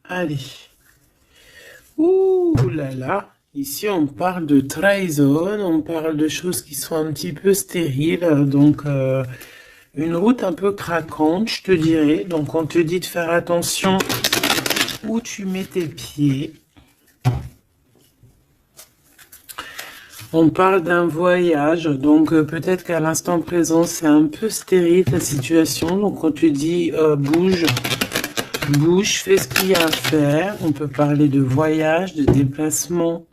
Allez. Ouh là là. Ici, on parle de trahison, on parle de choses qui sont un petit peu stériles, donc une route un peu craquante, je te dirais. Donc, on te dit de faire attention où tu mets tes pieds. On parle d'un voyage, donc peut-être qu'à l'instant présent, c'est un peu stérile ta situation. Donc, on te dit bouge, bouge, fais ce qu'il y a à faire. On peut parler de voyage, de déplacement.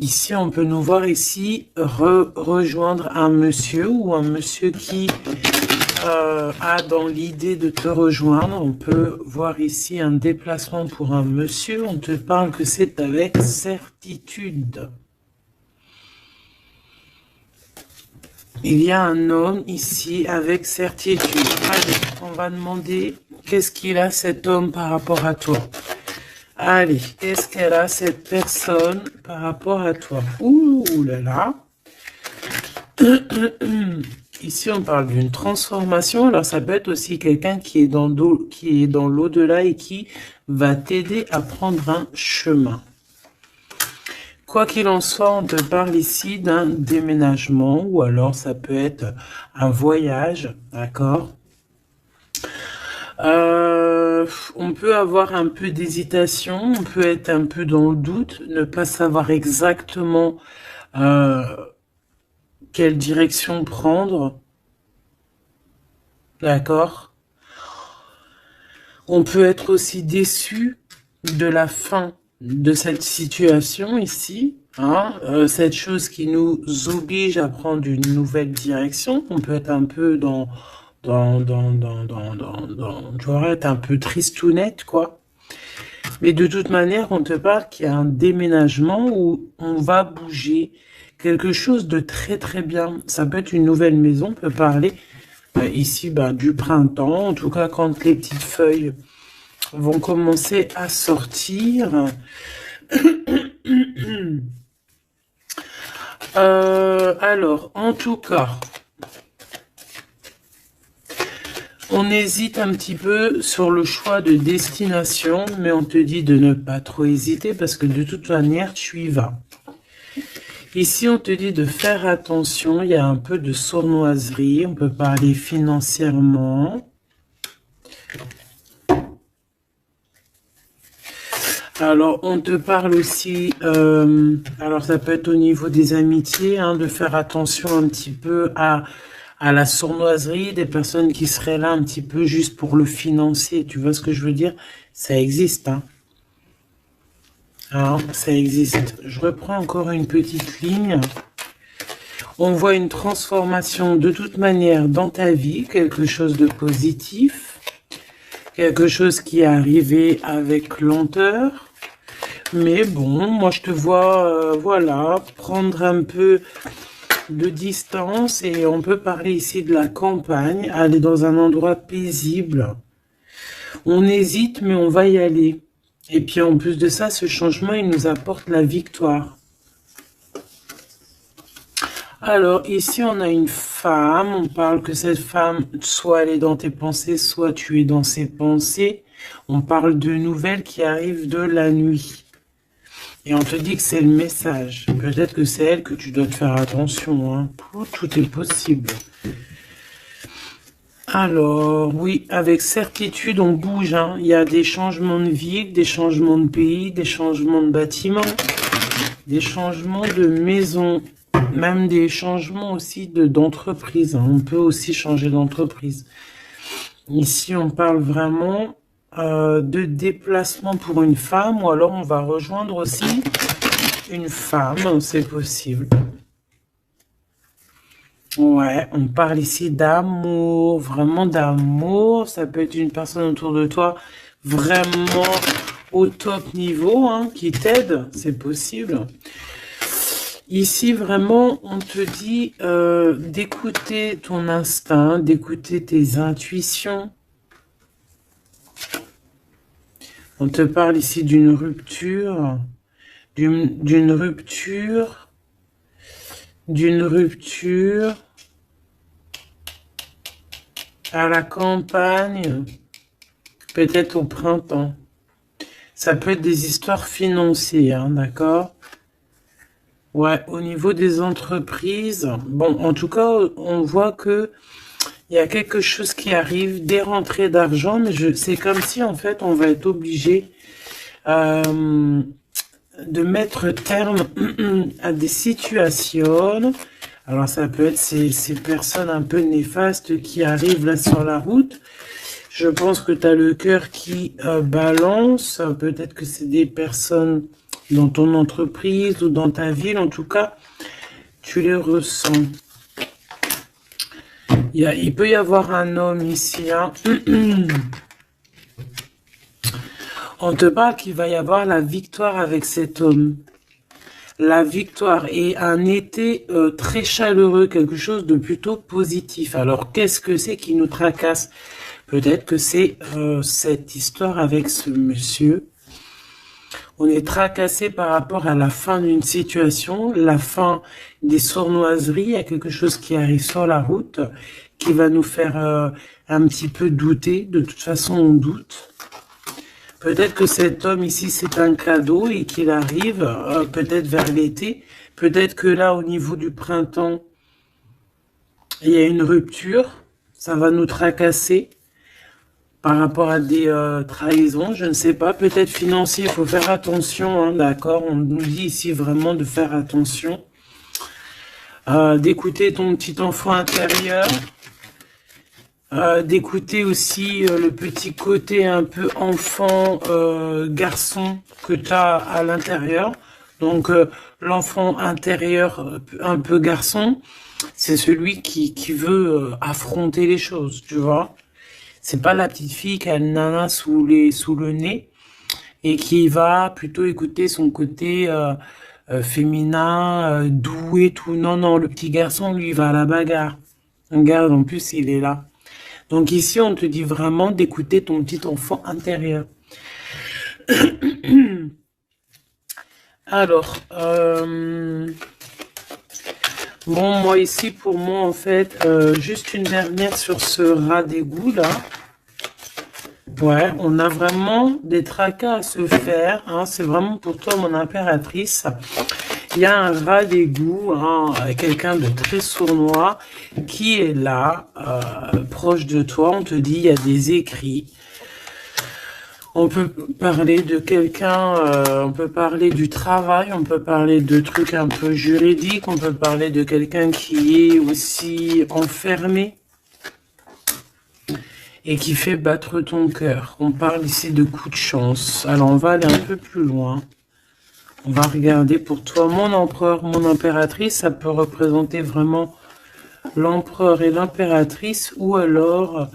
Ici, on peut nous voir ici rejoindre un monsieur ou un monsieur qui a dans l'idée de te rejoindre. On peut voir ici un déplacement pour un monsieur. On te parle que c'est avec certitude. Il y a un homme ici avec certitude. Allez, on va demander qu'est-ce qu'il a cet homme par rapport à toi. Allez, qu'est-ce qu'elle a cette personne par rapport à toi? Ouh là là. Ici, on parle d'une transformation. Alors, ça peut être aussi quelqu'un qui est dans l'au-delà et qui va t'aider à prendre un chemin. Quoi qu'il en soit, on te parle ici d'un déménagement ou alors ça peut être un voyage, d'accord? On peut avoir un peu d'hésitation, on peut être un peu dans le doute, ne pas savoir exactement quelle direction prendre, d'accord? On peut être aussi déçu de la fin de cette situation ici, hein, cette chose qui nous oblige à prendre une nouvelle direction. On peut être un peu tu vois, être un peu tristounette, quoi. Mais de toute manière, on te parle qu'il y a un déménagement où on va bouger quelque chose de très très bien. Ça peut être une nouvelle maison, on peut parler ici du printemps, en tout cas quand les petites feuilles vont commencer à sortir. Alors, en tout cas, on hésite un petit peu sur le choix de destination, mais on te dit de ne pas trop hésiter parce que de toute manière, tu y vas. Ici, on te dit de faire attention, il y a un peu de sournoiserie, on peut parler financièrement. Alors, on te parle aussi, alors ça peut être au niveau des amitiés, hein, de faire attention un petit peu à la sournoiserie, des personnes qui seraient là un petit peu juste pour le financier. Tu vois ce que je veux dire? Ça existe, hein. Alors, ça existe. Je reprends encore une petite ligne. On voit une transformation de toute manière dans ta vie, quelque chose de positif, quelque chose qui est arrivé avec lenteur. Mais bon, moi je te vois, voilà, prendre un peu de distance et on peut parler ici de la campagne, aller dans un endroit paisible. On hésite, mais on va y aller. Et puis en plus de ça, ce changement, il nous apporte la victoire. Alors ici, on a une femme, on parle que cette femme, soit elle est dans tes pensées, soit tu es dans ses pensées. On parle de nouvelles qui arrivent de la nuit. Et on te dit que c'est le message. Peut-être que c'est elle que tu dois te faire attention, hein. Tout est possible. Alors, oui, avec certitude, on bouge, hein. Il y a des changements de ville, des changements de pays, des changements de bâtiments, des changements de maison, même des changements aussi d'entreprise, hein. On peut aussi changer d'entreprise. Ici, on parle vraiment de déplacement pour une femme, ou alors on va rejoindre aussi une femme, c'est possible. Ouais, on parle ici d'amour, vraiment d'amour. Ça peut être une personne autour de toi vraiment au top niveau, hein, qui t'aide, c'est possible. Ici, vraiment, on te dit d'écouter ton instinct, d'écouter tes intuitions. On te parle ici d'une rupture, d'une rupture d'une rupture à la campagne, peut-être au printemps. Ça peut être des histoires financières, hein, d'accord? Ouais, au niveau des entreprises, bon, en tout cas, on voit que il y a quelque chose qui arrive, des rentrées d'argent, mais c'est comme si, en fait, on va être obligé euh, de mettre terme à des situations. Alors, ça peut être ces personnes un peu néfastes qui arrivent là sur la route. Je pense que tu as le cœur qui balance. Peut-être que c'est des personnes dans ton entreprise ou dans ta ville. En tout cas, tu les ressens. Il peut y avoir un homme ici. Hein. On te parle qu'il va y avoir la victoire avec cet homme. La victoire et un été très chaleureux, quelque chose de plutôt positif. Alors, qu'est-ce que c'est qui nous tracasse? Peut-être que c'est cette histoire avec ce monsieur. On est tracassé par rapport à la fin d'une situation, la fin des sournoiseries. Il y a quelque chose qui arrive sur la route qui va nous faire un petit peu douter. De toute façon, on doute. Peut-être que cet homme ici, c'est un cadeau et qu'il arrive peut-être vers l'été. Peut-être que là, au niveau du printemps, il y a une rupture. Ça va nous tracasser par rapport à des trahisons. Je ne sais pas. Peut-être financier, il faut faire attention. Hein, d'accord? On nous dit ici vraiment de faire attention. D'écouter ton petit enfant intérieur. D'écouter aussi le petit côté un peu enfant, garçon que tu as à l'intérieur. Donc l'enfant intérieur un peu garçon, c'est celui qui veut affronter les choses, tu vois. C'est pas la petite fille qui a le nana sous le nez et qui va plutôt écouter son côté féminin, doué, tout. Non, non, le petit garçon, lui, il va à la bagarre. Regarde, en plus, il est là. Donc ici, on te dit vraiment d'écouter ton petit enfant intérieur. Alors, bon, moi ici, pour moi, en fait, juste une dernière sur ce rat d'égout, là. Ouais, on a vraiment des tracas à se faire. Hein, c'est vraiment pour toi, mon impératrice. Il y a un rat d'égout, hein, quelqu'un de très sournois, qui est là, proche de toi. On te dit, il y a des écrits. On peut parler de quelqu'un, on peut parler du travail, on peut parler de trucs un peu juridiques, on peut parler de quelqu'un qui est aussi enfermé et qui fait battre ton cœur. On parle ici de coups de chance. Alors, on va aller un peu plus loin. On va regarder pour toi, mon empereur, mon impératrice. Ça peut représenter vraiment l'empereur et l'impératrice, ou alors,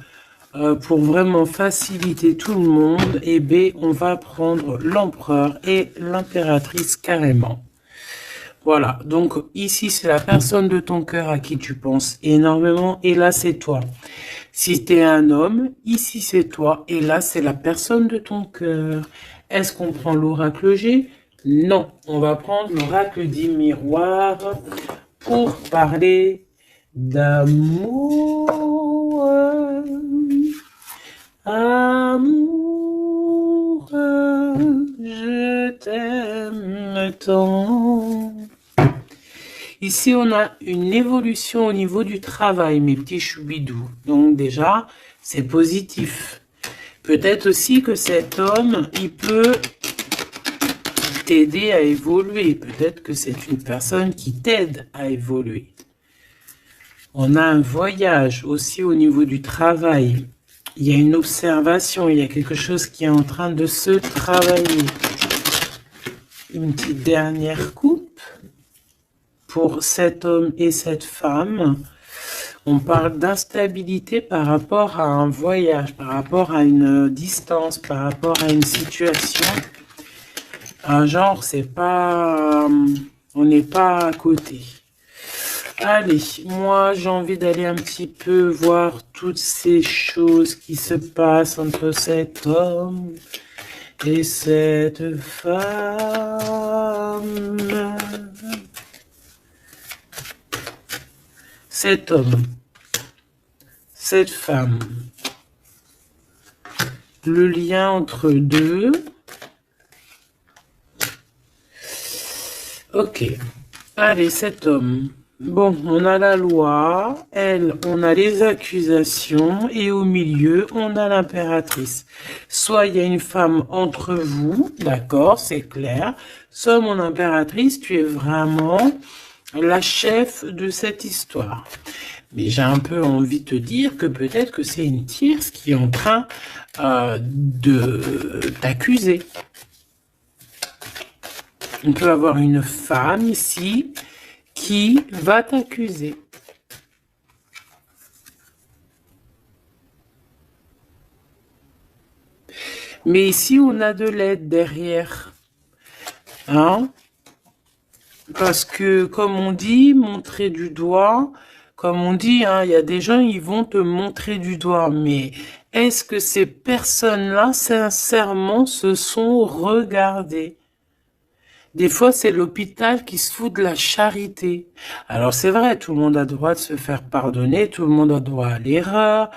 pour vraiment faciliter tout le monde, eh bien, on va prendre l'empereur et l'impératrice carrément. Voilà, donc ici, c'est la personne de ton cœur à qui tu penses énormément, et là, c'est toi. Si tu es un homme, ici, c'est toi, et là, c'est la personne de ton cœur. Est-ce qu'on prend l'oracle G? Non, on va prendre l'oracle dit miroir pour parler d'amour. Amour, je t'aime tant. Ici, on a une évolution au niveau du travail, mes petits choubidous. Donc déjà, c'est positif. Peut-être aussi que cet homme, il peut t'aider à évoluer. Peut-être que c'est une personne qui t'aide à évoluer. On a un voyage aussi au niveau du travail. Il y a une observation, il y a quelque chose qui est en train de se travailler. Une petite dernière coupe pour cet homme et cette femme. On parle d'instabilité par rapport à un voyage, par rapport à une distance, par rapport à une situation. Genre, c'est pas, on n'est pas à côté. Allez, moi j'ai envie d'aller un petit peu voir toutes ces choses qui se passent entre cet homme et cette femme. cet homme, cette femme, le lien entre deux. Ok. Allez, cet homme. Bon, on a la loi, elle, on a les accusations, et au milieu, on a l'impératrice. Soit il y a une femme entre vous, d'accord, c'est clair. Soit mon impératrice, tu es vraiment la chef de cette histoire. Mais j'ai un peu envie de te dire que peut-être que c'est une tierce qui est en train de t'accuser. On peut avoir une femme ici qui va t'accuser. Mais ici, on a de l'aide derrière. Hein? Parce que, comme on dit, montrer du doigt, comme on dit, hein, il y a des gens, ils vont te montrer du doigt. Mais est-ce que ces personnes-là, sincèrement, se sont regardées? Des fois, c'est l'hôpital qui se fout de la charité. Alors, c'est vrai, tout le monde a le droit de se faire pardonner, tout le monde a le droit à l'erreur,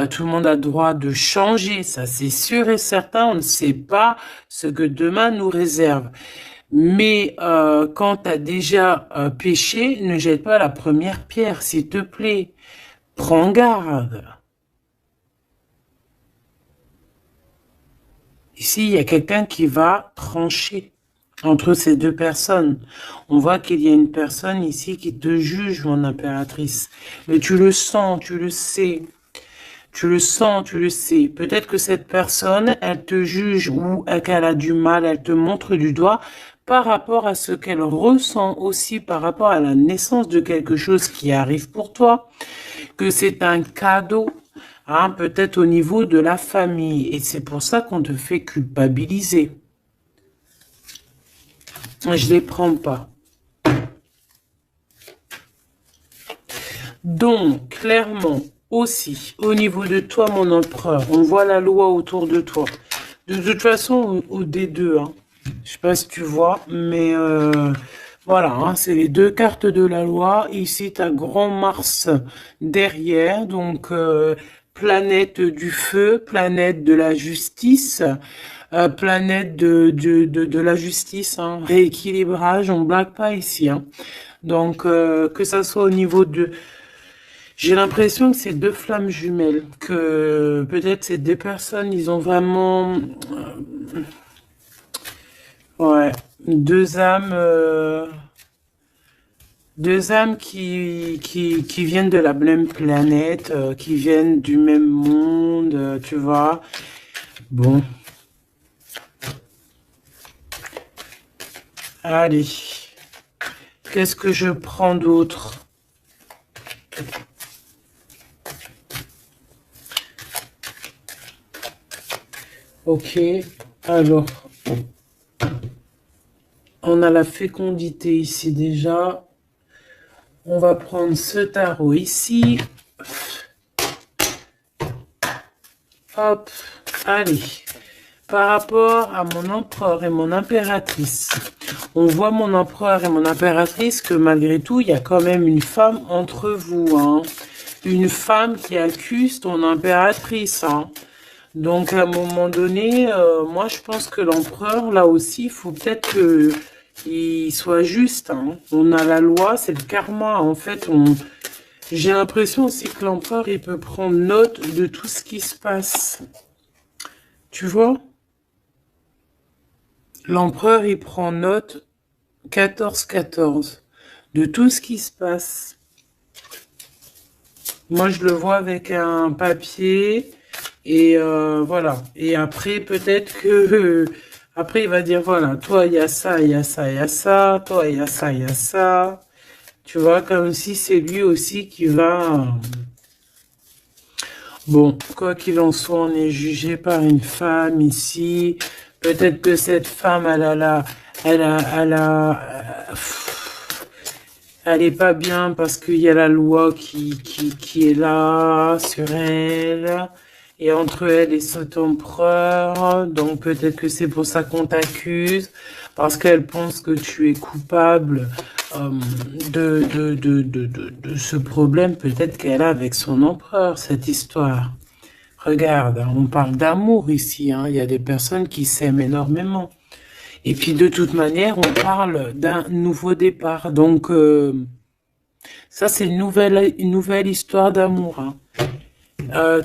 tout le monde a le droit de changer, ça c'est sûr et certain, on ne sait pas ce que demain nous réserve. Mais quand tu as déjà péché, ne jette pas la première pierre, s'il te plaît. Prends garde. Ici, il y a quelqu'un qui va trancher entre ces deux personnes. On voit qu'il y a une personne ici qui te juge, mon impératrice. Mais tu le sens, tu le sais. Tu le sens, tu le sais. Peut-être que cette personne, elle te juge ou qu'elle a du mal, elle te montre du doigt par rapport à ce qu'elle ressent aussi, par rapport à la naissance de quelque chose qui arrive pour toi, que c'est un cadeau, hein, peut-être au niveau de la famille. Et c'est pour ça qu'on te fait culpabiliser. Je les prends pas. Donc, clairement, aussi, au niveau de toi, mon empereur, on voit la loi autour de toi. De toute façon, au D2, hein, je sais pas si tu vois, mais voilà, hein, c'est les deux cartes de la loi. Ici, tu as Grand Mars derrière, donc planète du feu, planète de la justice, planète de la justice, hein, rééquilibrage, on blague pas ici. Hein. Donc, que ça soit au niveau de... J'ai l'impression que c'est deux flammes jumelles, que peut-être ces deux personnes, ils ont vraiment... ouais, deux âmes qui viennent de la même planète, qui viennent du même monde, tu vois. Bon. Allez. Qu'est-ce que je prends d'autre? Ok. Alors. On a la fécondité ici déjà. On va prendre ce tarot ici. Hop. Allez. Par rapport à mon empereur et mon impératrice, on voit mon empereur et mon impératrice que malgré tout, il y a quand même une femme entre vous. Hein. Une femme qui accuse ton impératrice. Hein. Donc, à un moment donné, moi, je pense que l'empereur, là aussi, il faut peut-être qu'il soit juste. Hein. On a la loi, c'est le karma. En fait, j'ai l'impression aussi que l'empereur, il peut prendre note de tout ce qui se passe. Tu vois? L'empereur, il prend note 14-14 de tout ce qui se passe. Moi, je le vois avec un papier et voilà. Et après, peut-être que... après, il va dire, voilà, toi, il y a ça, il y a ça, il y a ça. Toi, il y a ça, il y a ça. Tu vois, comme si c'est lui aussi qui va... Bon, quoi qu'il en soit, on est jugé par une femme ici. Peut-être que cette femme, elle est pas bien parce qu'il y a la loi qui est là sur elle. Et entre elle et cet empereur. Donc peut-être que c'est pour ça qu'on t'accuse. Parce qu'elle pense que tu es coupable de ce problème peut-être qu'elle a avec son empereur, cette histoire. Regarde, hein, on parle d'amour ici, hein, il y a des personnes qui s'aiment énormément. Et puis de toute manière, on parle d'un nouveau départ. Donc ça, c'est une nouvelle histoire d'amour. Hein.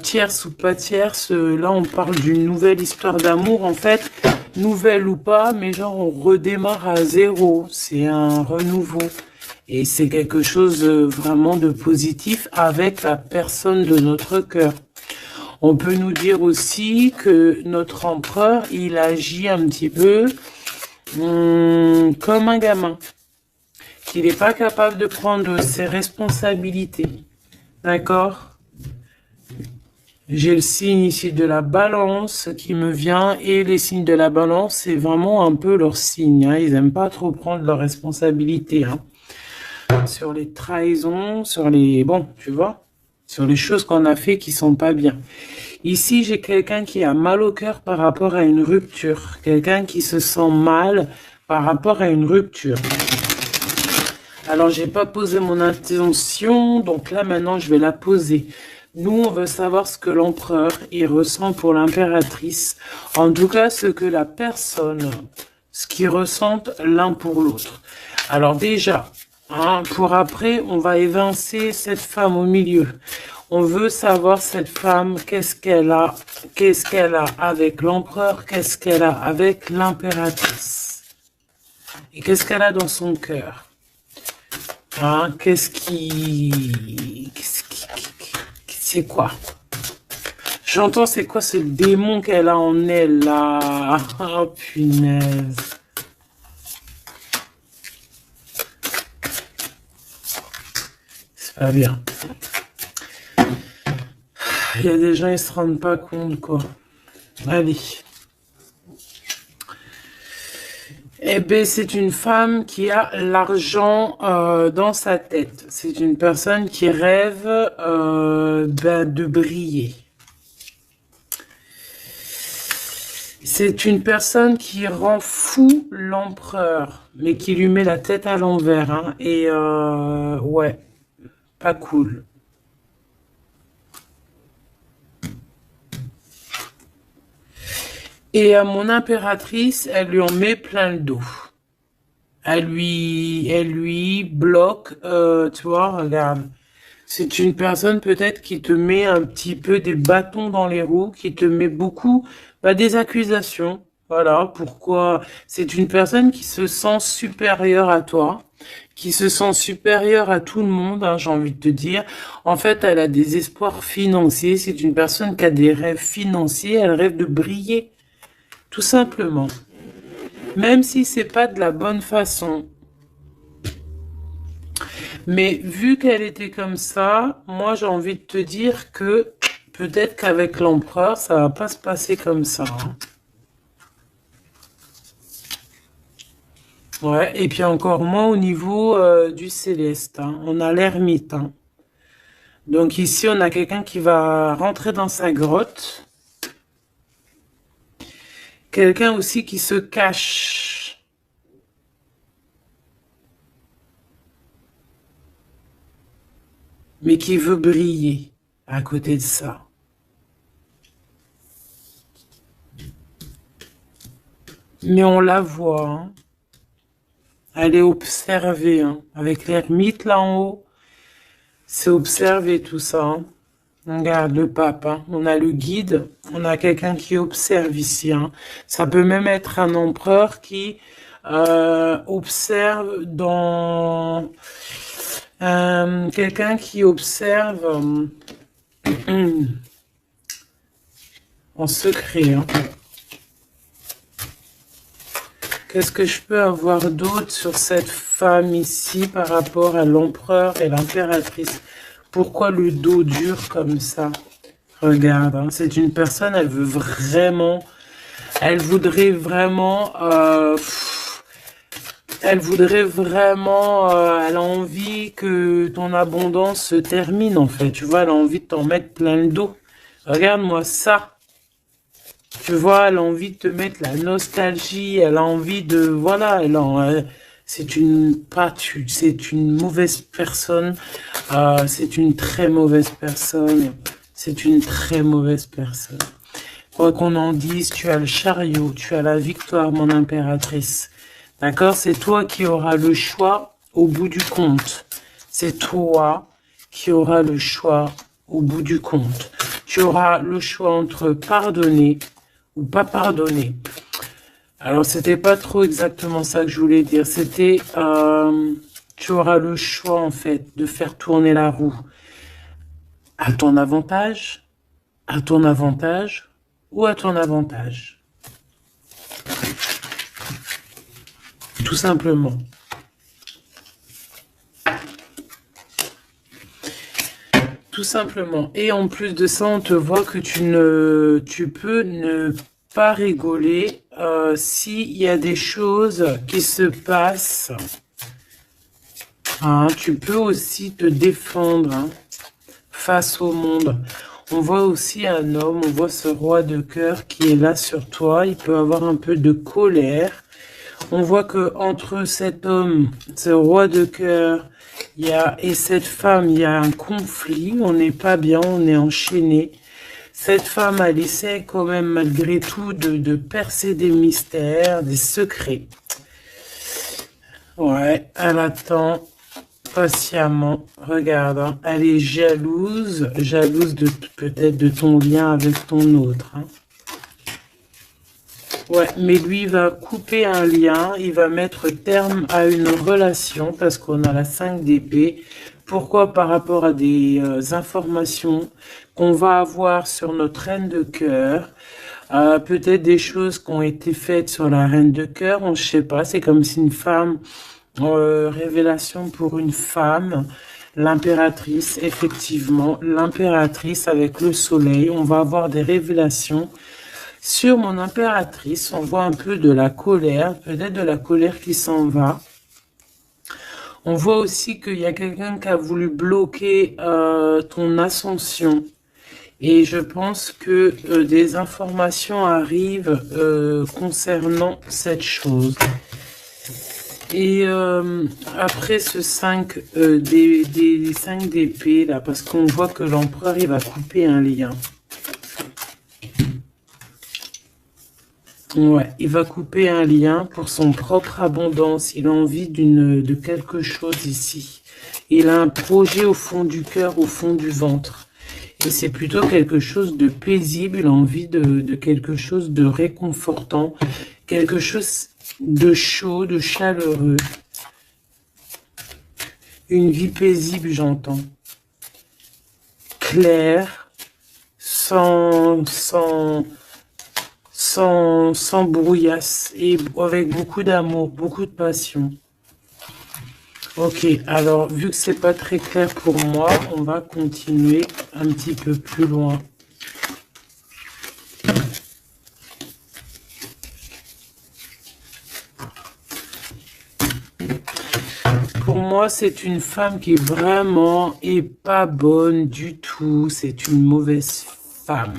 Tierce ou pas tierce, là on parle d'une nouvelle histoire d'amour. En fait, nouvelle ou pas, mais genre on redémarre à zéro. C'est un renouveau. Et c'est quelque chose vraiment de positif avec la personne de notre cœur. On peut nous dire aussi que notre empereur, il agit un petit peu comme un gamin, qu'il n'est pas capable de prendre ses responsabilités. D'accord? J'ai le signe ici de la balance qui me vient, et les signes de la balance, c'est vraiment un peu leur signe. Hein. Ils n'aiment pas trop prendre leurs responsabilités. Hein. Sur les trahisons, sur les... Bon, tu vois, sur les choses qu'on a fait qui sont pas bien. Ici, j'ai quelqu'un qui a mal au cœur par rapport à une rupture. Quelqu'un qui se sent mal par rapport à une rupture. Alors, j'ai pas posé mon intention, donc là, maintenant, je vais la poser. Nous, on veut savoir ce que l'empereur, il ressent pour l'impératrice. En tout cas, ce que la personne, ce qu'ils ressentent l'un pour l'autre. Alors déjà, hein, pour après, on va évincer cette femme au milieu. On veut savoir cette femme, qu'est-ce qu'elle a avec l'empereur, qu'est-ce qu'elle a avec l'impératrice. Et qu'est-ce qu'elle a dans son cœur. Hein, c'est quoi? J'entends c'est quoi ce démon qu'elle a en elle là? Oh punaise. C'est pas bien. Il y a des gens, ils se rendent pas compte, quoi. Allez. Eh bien, c'est une femme qui a l'argent dans sa tête. C'est une personne qui rêve de briller. C'est une personne qui rend fou l'empereur, mais qui lui met la tête à l'envers. Hein, et ouais, pas cool. Et à mon impératrice, elle lui en met plein le dos. Elle lui bloque, tu vois, regarde. C'est une personne peut-être qui te met un petit peu des bâtons dans les roues, qui te met beaucoup des accusations. Voilà, pourquoi c'est une personne qui se sent supérieure à toi, qui se sent supérieure à tout le monde, hein, j'ai envie de te dire. En fait, elle a des espoirs financiers. C'est une personne qui a des rêves financiers. Elle rêve de briller. Tout simplement. Même si c'est pas de la bonne façon. Mais vu qu'elle était comme ça, moi j'ai envie de te dire que peut-être qu'avec l'empereur, ça va pas se passer comme ça. Hein. Ouais, et puis encore moins au niveau du céleste. Hein. On a l'ermite. Hein. Donc ici, on a quelqu'un qui va rentrer dans sa grotte. Quelqu'un aussi qui se cache. Mais qui veut briller à côté de ça. Mais on la voit. Hein. Elle est observée. Hein. Avec l'ermite là en haut. C'est observer tout ça. Hein. On regarde le pape, hein. On a le guide, on a quelqu'un qui observe ici. Hein. Ça peut même être un empereur qui observe dans... quelqu'un qui observe en secret. Hein. Qu'est-ce que je peux avoir d'autre sur cette femme ici par rapport à l'empereur et l'impératrice? Pourquoi le dos dur comme ça? Regarde, hein, c'est une personne, elle voudrait vraiment, elle a envie que ton abondance se termine en fait, tu vois, elle a envie de t'en mettre plein le dos. Regarde-moi ça. Tu vois, elle a envie de te mettre la nostalgie, elle a envie de, voilà, c'est c'est une mauvaise personne, c'est une très mauvaise personne, c'est une très mauvaise personne. Quoi qu'on en dise, tu as le chariot, tu as la victoire, mon impératrice. D'accord? C'est toi qui auras le choix au bout du compte. C'est toi qui auras le choix au bout du compte. Tu auras le choix entre pardonner ou pas pardonner. Alors, c'était pas trop exactement ça que je voulais dire. C'était, tu auras le choix, en fait, de faire tourner la roue à ton avantage ou à ton avantage. Tout simplement. Tout simplement. Et en plus de ça, on te voit que tu peux ne pas rigoler s'il y a des choses qui se passent. Hein, tu peux aussi te défendre face au monde. On voit aussi un homme, on voit ce roi de cœur qui est là sur toi. Il peut avoir un peu de colère. On voit que entre cet homme, ce roi de cœur, et cette femme, il y a un conflit. On n'est pas bien, on est enchaîné. Cette femme, elle essaie quand même malgré tout de percer des mystères, des secrets. Ouais, elle attend patiemment. Regarde, hein, elle est jalouse de peut-être de ton lien avec ton autre. Hein. Ouais, mais lui, il va couper un lien, il va mettre terme à une relation parce qu'on a la 5 d'épée. Pourquoi? Par rapport à des informations qu'on va avoir sur notre reine de cœur. Peut-être des choses qui ont été faites sur la reine de cœur, on ne sait pas. C'est comme si une femme, révélation pour une femme, l'impératrice, effectivement, l'impératrice avec le soleil. On va avoir des révélations. Sur mon impératrice, on voit un peu de la colère, peut-être de la colère qui s'en va. On voit aussi qu'il y a quelqu'un qui a voulu bloquer ton ascension. Et je pense que des informations arrivent concernant cette chose. Et après ce 5 des 5 d'épée, là, parce qu'on voit que l'empereur, il va couper un lien. Ouais, il va couper un lien pour son propre abondance. Il a envie de quelque chose ici. Il a un projet au fond du cœur, au fond du ventre. Et c'est plutôt quelque chose de paisible. Il a envie de quelque chose de réconfortant. Quelque chose de chaud, de chaleureux. Une vie paisible, j'entends. Claire, sans brouillasse et avec beaucoup d'amour, beaucoup de passion. Ok, alors vu que c'est pas très clair pour moi, on va continuer un petit peu plus loin. Pour moi, c'est une femme qui vraiment est pas bonne du tout. C'est une mauvaise femme.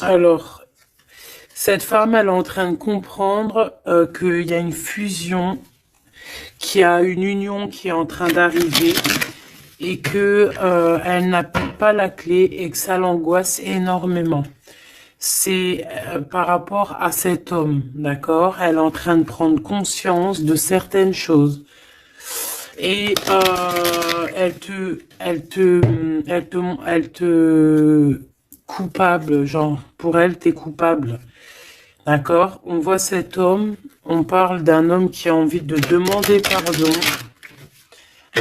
Alors, cette femme, elle est en train de comprendre qu'il y a une fusion, qu'il y a une union qui est en train d'arriver et que elle n'a pas la clé et que ça l'angoisse énormément. C'est par rapport à cet homme, d'accord? Elle est en train de prendre conscience de certaines choses. Et elle te coupable, genre, pour elle, t'es coupable. D'accord? On voit cet homme, on parle d'un homme qui a envie de demander pardon,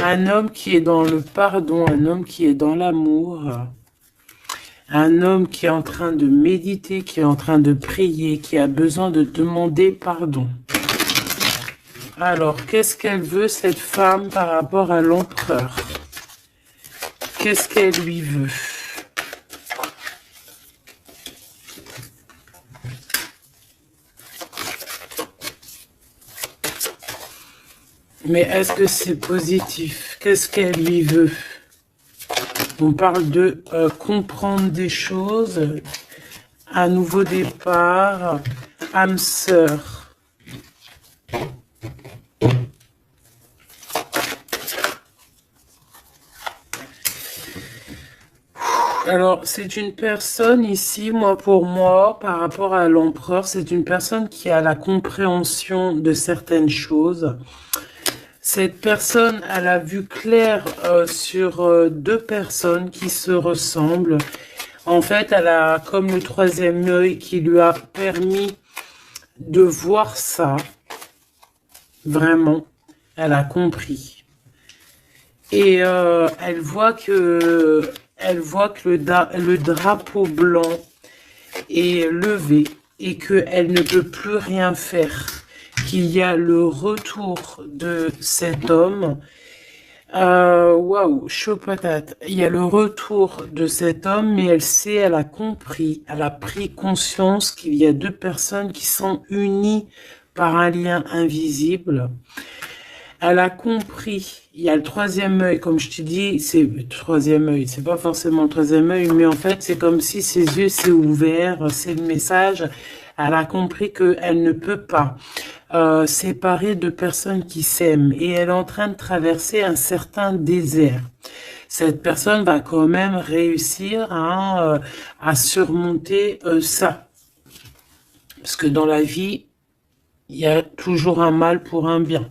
un homme qui est dans le pardon, un homme qui est dans l'amour, un homme qui est en train de méditer, qui est en train de prier, qui a besoin de demander pardon. Alors, qu'est-ce qu'elle veut, cette femme, par rapport à l'empereur? Qu'est-ce qu'elle lui veut? Mais est-ce que c'est positif? Qu'est-ce qu'elle lui veut? On parle de comprendre des choses, un nouveau départ, âme sœur. Alors, c'est une personne ici, pour moi, par rapport à l'empereur, c'est une personne qui a la compréhension de certaines choses. Cette personne, elle a vu clair sur deux personnes qui se ressemblent. En fait, elle a comme le troisième œil qui lui a permis de voir ça. Vraiment, elle a compris. Et elle voit que le drapeau blanc est levé et qu'elle ne peut plus rien faire, qu'il y a le retour de cet homme. Waouh, chaud patate. Il y a le retour de cet homme, mais elle sait, elle a compris, elle a pris conscience qu'il y a deux personnes qui sont unies par un lien invisible. Elle a compris, il y a le troisième œil, comme je te dis, c'est le troisième œil, c'est pas forcément le troisième œil, mais en fait, c'est comme si ses yeux s'est ouvert, c'est le message. Elle a compris qu'elle ne peut pas séparer deux personnes qui s'aiment et elle est en train de traverser un certain désert. Cette personne va quand même réussir à surmonter ça. Parce que dans la vie, il y a toujours un mal pour un bien.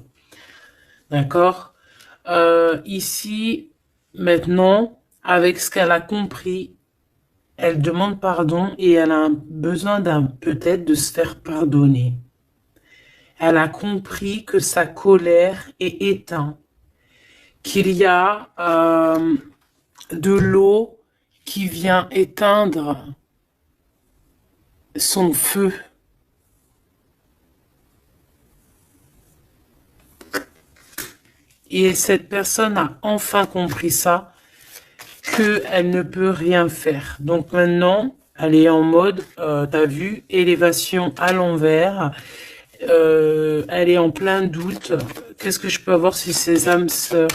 D'accord? Ici, maintenant, avec ce qu'elle a compris, elle demande pardon et elle a besoin peut-être de se faire pardonner. Elle a compris que sa colère est éteinte, qu'il y a de l'eau qui vient éteindre son feu. Et cette personne a enfin compris ça, qu'elle ne peut rien faire. Donc maintenant, elle est en mode, t'as vu, élévation à l'envers. Elle est en plein doute. Qu'est-ce que je peux avoir sur ces âmes sœurs?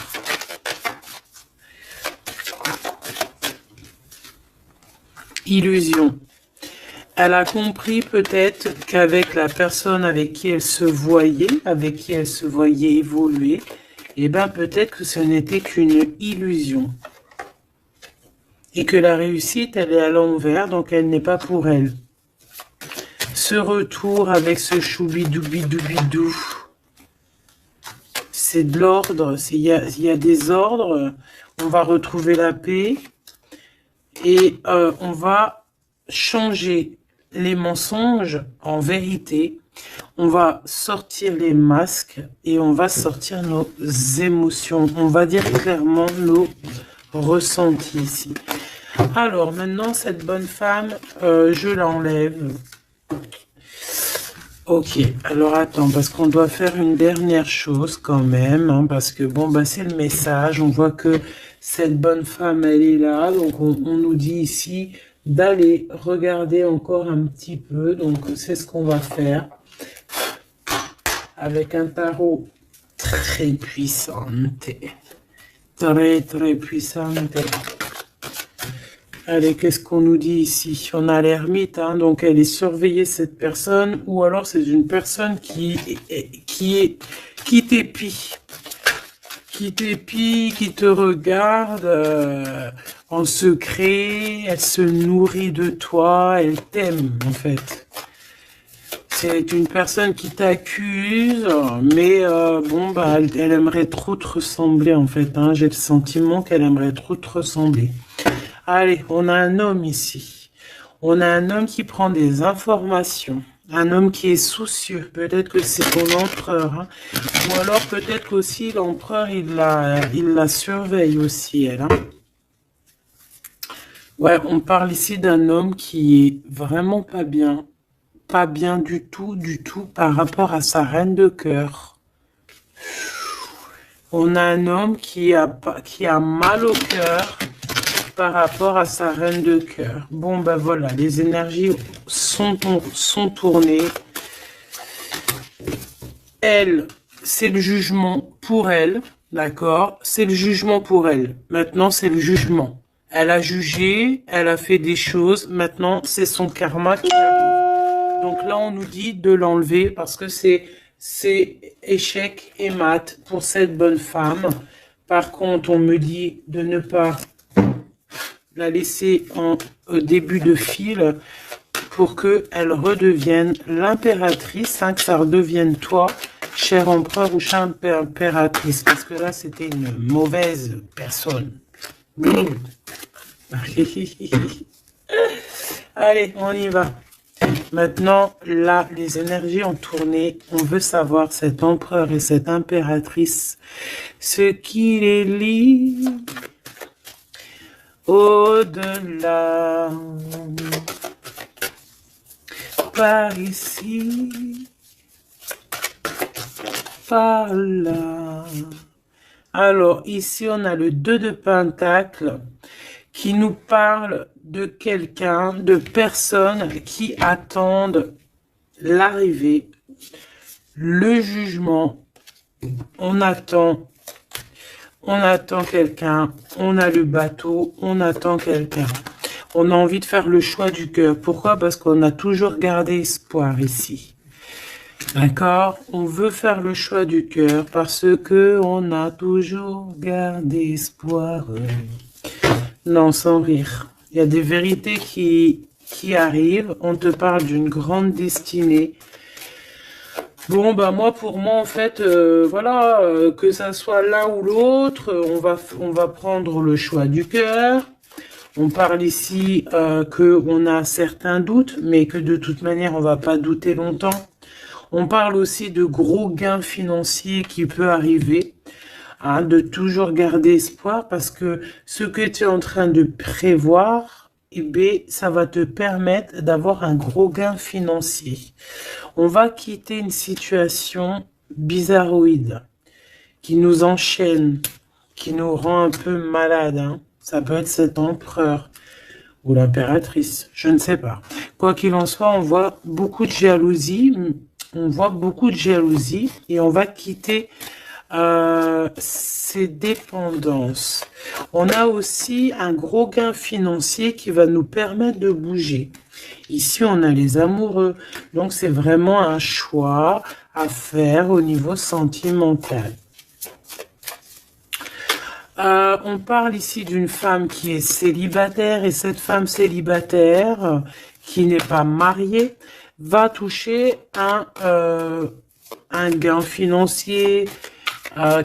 Illusion. Elle a compris peut-être qu'avec la personne avec qui elle se voyait évoluer, eh ben peut-être que ce n'était qu'une illusion. Et que la réussite, elle est à l'envers, donc elle n'est pas pour elle. Ce retour avec ce choubidoubidou, c'est de l'ordre, il y a des ordres, on va retrouver la paix et on va changer les mensonges en vérité, on va sortir les masques et on va sortir nos émotions, on va dire clairement nos ressentis ici. Alors maintenant, cette bonne femme, je l'enlève. Ok, alors attends, parce qu'on doit faire une dernière chose quand même, hein, parce que bon, bah c'est le message, on voit que cette bonne femme, elle est là, donc on nous dit ici d'aller regarder encore un petit peu, donc c'est ce qu'on va faire, avec un tarot très puissant, très puissant. Allez, qu'est-ce qu'on nous dit ici? On a l'ermite, hein, donc elle est surveillée, cette personne, ou alors c'est une personne qui t'épie, qui te regarde en secret, elle se nourrit de toi, elle t'aime en fait. C'est une personne qui t'accuse, mais bon, bah, elle aimerait trop te ressembler en fait, hein, j'ai le sentiment qu'elle aimerait trop te ressembler. Allez, on a un homme ici. On a un homme qui prend des informations. Un homme qui est soucieux. Peut-être que c'est ton empereur. Hein. Ou alors peut-être aussi l'empereur, il la surveille aussi, elle. Hein. Ouais, on parle ici d'un homme qui est vraiment pas bien. Pas bien du tout par rapport à sa reine de cœur. On a un homme qui a mal au cœur par rapport à sa reine de cœur. Bon, ben voilà, les énergies sont tournées. Elle c'est le jugement pour elle, d'accord? C'est le jugement pour elle. Maintenant, c'est le jugement. Elle a jugé, elle a fait des choses. Maintenant, c'est son karma qui arrive. Donc là, on nous dit de l'enlever parce que c'est échec et mat pour cette bonne femme. Par contre, on me dit de ne pas la laisser en début de fil pour qu'elle redevienne l'impératrice, hein, que ça redevienne toi, cher empereur ou chère impératrice, parce que là, c'était une mauvaise personne. Allez, on y va. Maintenant, là, les énergies ont tourné. On veut savoir, cet empereur et cette impératrice, ce qui les lie au-delà, par ici, par là. Alors, ici, on a le 2 de Pentacle qui nous parle de quelqu'un, de personnes qui attendent l'arrivée, le jugement. On attend quelqu'un, on a le bateau, on attend quelqu'un. On a envie de faire le choix du cœur. Pourquoi? Parce qu'on a toujours gardé espoir ici. D'accord? On veut faire le choix du cœur parce que on a toujours gardé espoir. Non, sans rire. Il y a des vérités qui arrivent. On te parle d'une grande destinée. Bon, bah moi, pour moi, en fait, voilà, que ça soit l'un ou l'autre, on va prendre le choix du cœur. On parle ici qu'on a certains doutes, mais que de toute manière, on va pas douter longtemps. On parle aussi de gros gains financiers qui peut arriver, hein, de toujours garder espoir parce que ce que tu es en train de prévoir, eh bien, ça va te permettre d'avoir un gros gain financier. On va quitter une situation bizarroïde qui nous enchaîne, qui nous rend un peu malade, hein. Ça peut être cet empereur ou l'impératrice, je ne sais pas. Quoi qu'il en soit, on voit beaucoup de jalousie. On voit beaucoup de jalousie et on va quitter ces dépendances. On a aussi un gros gain financier qui va nous permettre de bouger. Ici, on a les amoureux. Donc, c'est vraiment un choix à faire au niveau sentimental. On parle ici d'une femme qui est célibataire et cette femme célibataire qui n'est pas mariée va toucher un gain financier,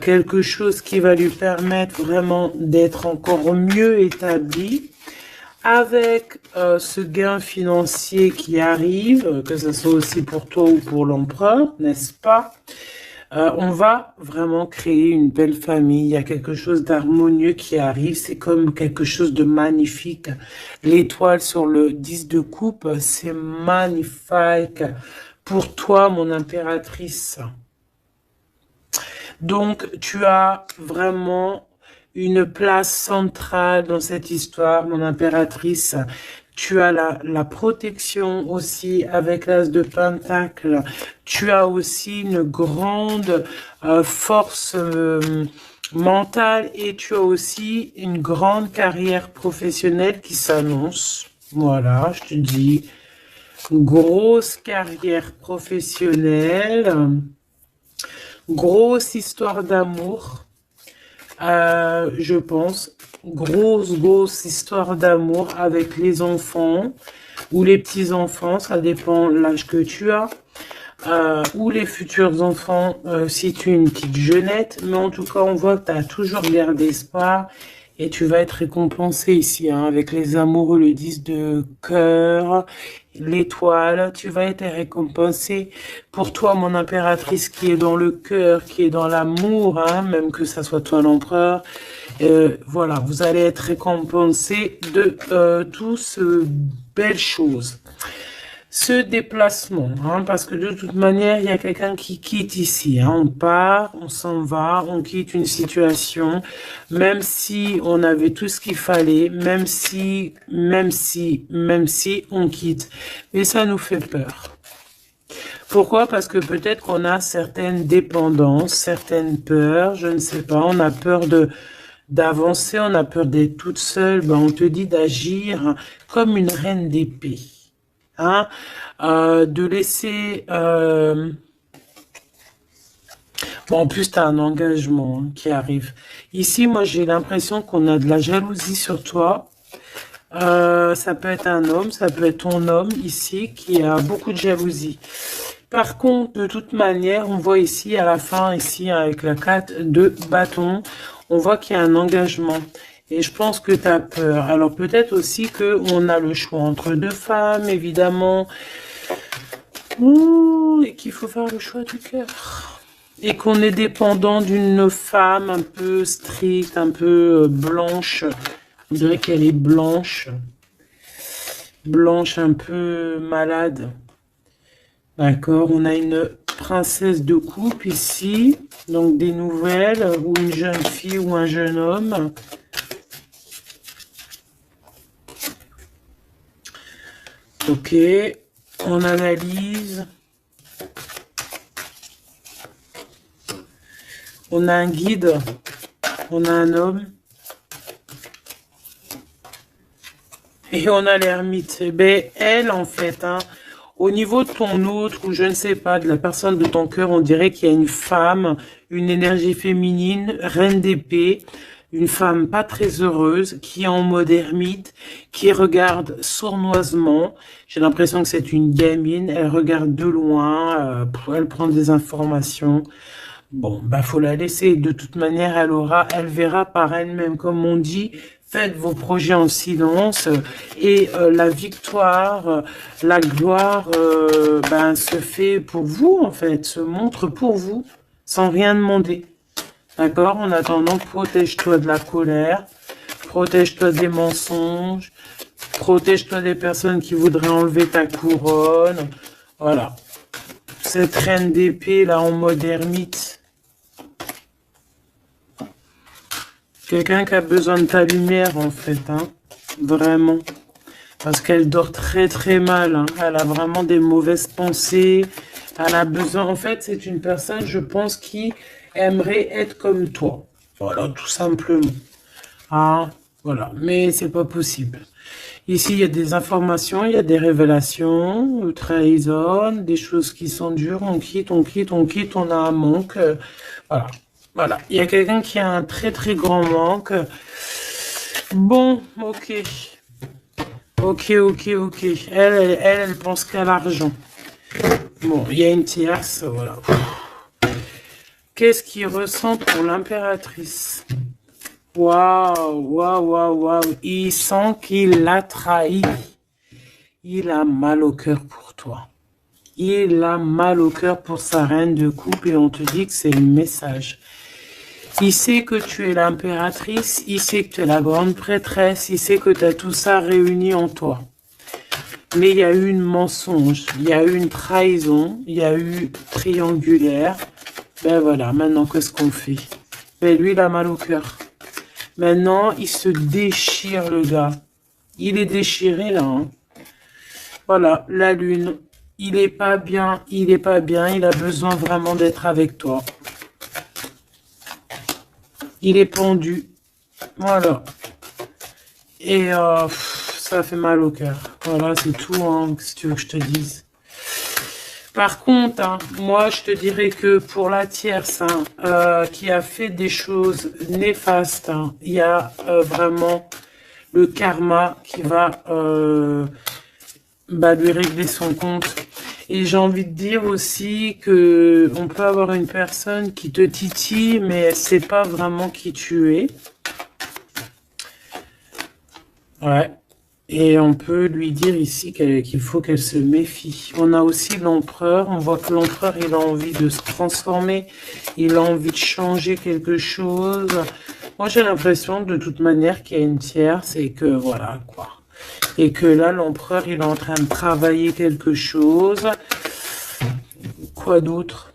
quelque chose qui va lui permettre vraiment d'être encore mieux établi. Avec ce gain financier qui arrive, que ce soit aussi pour toi ou pour l'empereur, n'est-ce pas? On va vraiment créer une belle famille. Il y a quelque chose d'harmonieux qui arrive. C'est comme quelque chose de magnifique. L'étoile sur le 10 de coupe, c'est magnifique pour toi, mon impératrice. Donc, tu as vraiment une place centrale dans cette histoire, mon impératrice. Tu as la protection aussi avec l'as de Pentacle. Tu as aussi une grande force mentale et tu as aussi une grande carrière professionnelle qui s'annonce. Voilà, je te dis, une grosse carrière professionnelle, grosse histoire d'amour, je pense. Grosse histoire d'amour avec les enfants ou les petits-enfants, ça dépend de l'âge que tu as, ou les futurs enfants si tu es une petite jeunette, mais en tout cas on voit que tu as toujours gardé espoir et tu vas être récompensé ici, hein, avec les amoureux, le 10 de cœur, l'étoile, tu vas être récompensé. Pour toi, mon impératrice, qui est dans le cœur, qui est dans l'amour, hein, même que ça soit toi l'empereur, voilà, vous allez être récompensé de toutes ces belles choses. Ce déplacement, hein, parce que de toute manière, il y a quelqu'un qui quitte ici. Hein, on part, on s'en va, on quitte une situation, même si on avait tout ce qu'il fallait, même si on quitte. Mais ça nous fait peur. Pourquoi? Parce que peut-être qu'on a certaines dépendances, certaines peurs, je ne sais pas, on a peur d'avancer, on a peur d'être toute seule, ben on te dit d'agir comme une reine d'épée, hein, de laisser... Bon, en plus, tu as un engagement hein, qui arrive. Ici, moi, j'ai l'impression qu'on a de la jalousie sur toi. Ça peut être un homme, ça peut être ton homme ici qui a beaucoup de jalousie. Par contre, de toute manière, on voit ici à la fin, ici avec la 4 de bâton, on voit qu'il y a un engagement. Et je pense que tu as peur. Alors peut-être aussi qu'on a le choix entre deux femmes, évidemment. Ouh, et qu'il faut faire le choix du cœur. Et qu'on est dépendant d'une femme un peu stricte, un peu blanche. On dirait qu'elle est blanche. Blanche, un peu malade. D'accord, on a une princesse de coupe ici. Donc des nouvelles, ou une jeune fille ou un jeune homme. Ok, on analyse. On a un guide. On a un homme. Et on a l'ermite. Eh bien, elle, en fait, hein, au niveau de ton autre, ou je ne sais pas, de la personne de ton cœur, on dirait qu'il y a une femme, une énergie féminine, reine d'épée, une femme pas très heureuse, qui est en mode ermite, qui regarde sournoisement. J'ai l'impression que c'est une gamine, elle regarde de loin, elle prend des informations. Bon, bah faut la laisser. De toute manière, elle verra par elle-même, comme on dit. Faites vos projets en silence et la victoire, la gloire, ben, se fait pour vous en fait, se montre pour vous, sans rien demander. D'accord? En attendant, protège-toi de la colère, protège-toi des mensonges, protège-toi des personnes qui voudraient enlever ta couronne. Voilà. Cette reine d'épée là en mode ermite. Quelqu'un qui a besoin de ta lumière, en fait, hein. Vraiment. Parce qu'elle dort très très mal, hein. Elle a vraiment des mauvaises pensées. Elle a besoin... En fait, c'est une personne, je pense, qui aimerait être comme toi. Voilà, tout simplement. Ah, voilà. Mais c'est pas possible. Ici, il y a des informations, il y a des révélations, trahison, des choses qui sont dures. On quitte, on quitte, on quitte. On a un manque. Voilà. Voilà, il y a quelqu'un qui a un très très grand manque. Bon, ok. Ok, ok, ok. Elle pense qu'à l'argent. Bon, il y a une tierce, voilà. Qu'est-ce qu'il ressent pour l'impératrice? Waouh, waouh, waouh, waouh. Il sent qu'il l'a trahi. Il a mal au cœur pour toi. Il a mal au cœur pour sa reine de coupe et on te dit que c'est le message. Il sait que tu es l'impératrice, il sait que tu es la grande prêtresse, il sait que tu as tout ça réuni en toi. Mais il y a eu une mensonge, il y a eu une trahison, il y a eu triangulaire. Ben voilà, maintenant qu'est-ce qu'on fait? Ben lui, il a mal au cœur. Maintenant, il se déchire le gars. Il est déchiré là. Hein. Voilà, la lune. Il est pas bien, il est pas bien, il a besoin vraiment d'être avec toi. Il est pendu. Voilà. Et ça fait mal au cœur. Voilà, c'est tout, hein, si tu veux que je te dise. Par contre, hein, moi, je te dirais que pour la tierce, hein, qui a fait des choses néfastes, hein, il y a vraiment le karma qui va lui régler son compte. Et j'ai envie de dire aussi que on peut avoir une personne qui te titille, mais elle sait pas vraiment qui tu es. Ouais. Et on peut lui dire ici qu'il faut qu'elle se méfie. On a aussi l'empereur. On voit que l'empereur, il a envie de se transformer. Il a envie de changer quelque chose. Moi, j'ai l'impression, de toute manière, qu'il y a une tierce et que, voilà, quoi. Et que là, l'empereur, il est en train de travailler quelque chose. Quoi d'autre?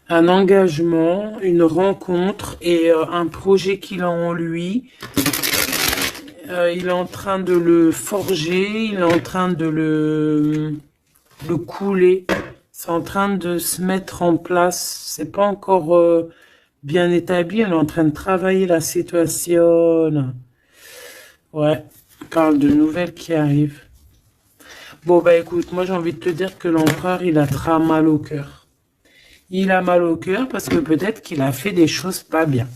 Un engagement, une rencontre et un projet qu'il a en lui. Il est en train de le forger, il est en train de le de couler. C'est en train de se mettre en place. C'est pas encore bien établi. On est en train de travailler la situation. Ouais, on parle de nouvelles qui arrivent. Bon, bah écoute, moi j'ai envie de te dire que l'empereur, il a très mal au cœur. Il a mal au cœur parce que peut-être qu'il a fait des choses pas bien.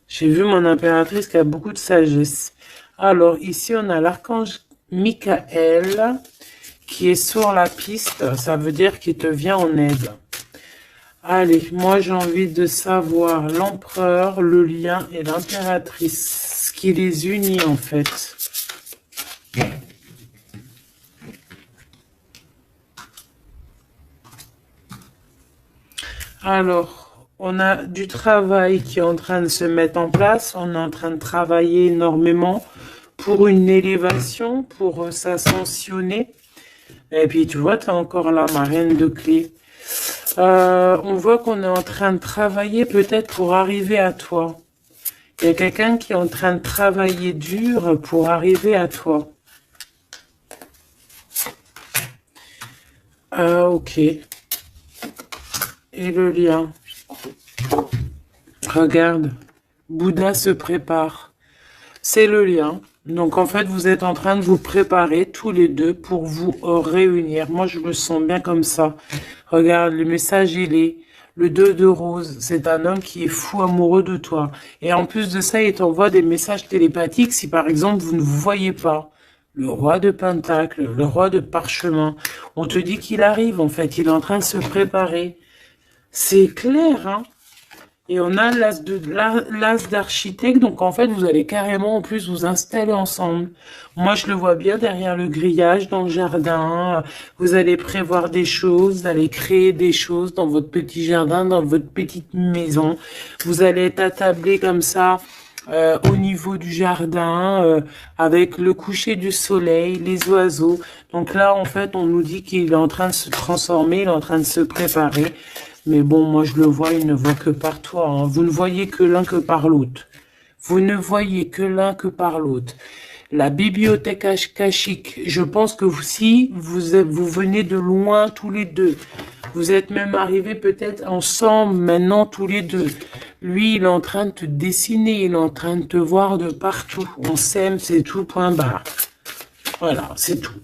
J'ai vu mon impératrice qui a beaucoup de sagesse. Alors, ici, on a l'archange Michael qui est sur la piste. Ça veut dire qu'il te vient en aide. Allez, moi, j'ai envie de savoir l'empereur, le lien et l'impératrice. Ce qui les unit, en fait. Alors, on a du travail qui est en train de se mettre en place. On est en train de travailler énormément pour une élévation, pour s'ascensionner. Et puis, tu vois, tu as encore la marraine de clé. On voit qu'on est en train de travailler peut-être pour arriver à toi. Il y a quelqu'un qui est en train de travailler dur pour arriver à toi. Ok. Et le lien. Regarde. Bouddha se prépare. C'est le lien. Donc, en fait, vous êtes en train de vous préparer tous les deux pour vous réunir. Moi, je me sens bien comme ça. Regarde, le message, il est le 2 de rose. C'est un homme qui est fou amoureux de toi. Et en plus de ça, il t'envoie des messages télépathiques si, par exemple, vous ne vous voyez pas. Le roi de Pentacle, le roi de Parchemin. On te dit qu'il arrive, en fait. Il est en train de se préparer. C'est clair, hein? Et on a l'as d'architecte, donc en fait, vous allez carrément en plus vous installer ensemble. Moi, je le vois bien derrière le grillage, dans le jardin. Vous allez prévoir des choses, vous allez créer des choses dans votre petit jardin, dans votre petite maison. Vous allez être attablé comme ça au niveau du jardin, avec le coucher du soleil, les oiseaux. Donc là, en fait, on nous dit qu'il est en train de se transformer, il est en train de se préparer. Mais bon, moi je le vois, il ne voit que par toi. Hein. Vous ne voyez que l'un que par l'autre. Vous ne voyez que l'un que par l'autre. La bibliothèque akashique, je pense que vous venez de loin tous les deux. Vous êtes même arrivés peut-être ensemble maintenant tous les deux. Lui, il est en train de te dessiner, il est en train de te voir de partout. On s'aime, c'est tout, point barre. Voilà, c'est tout.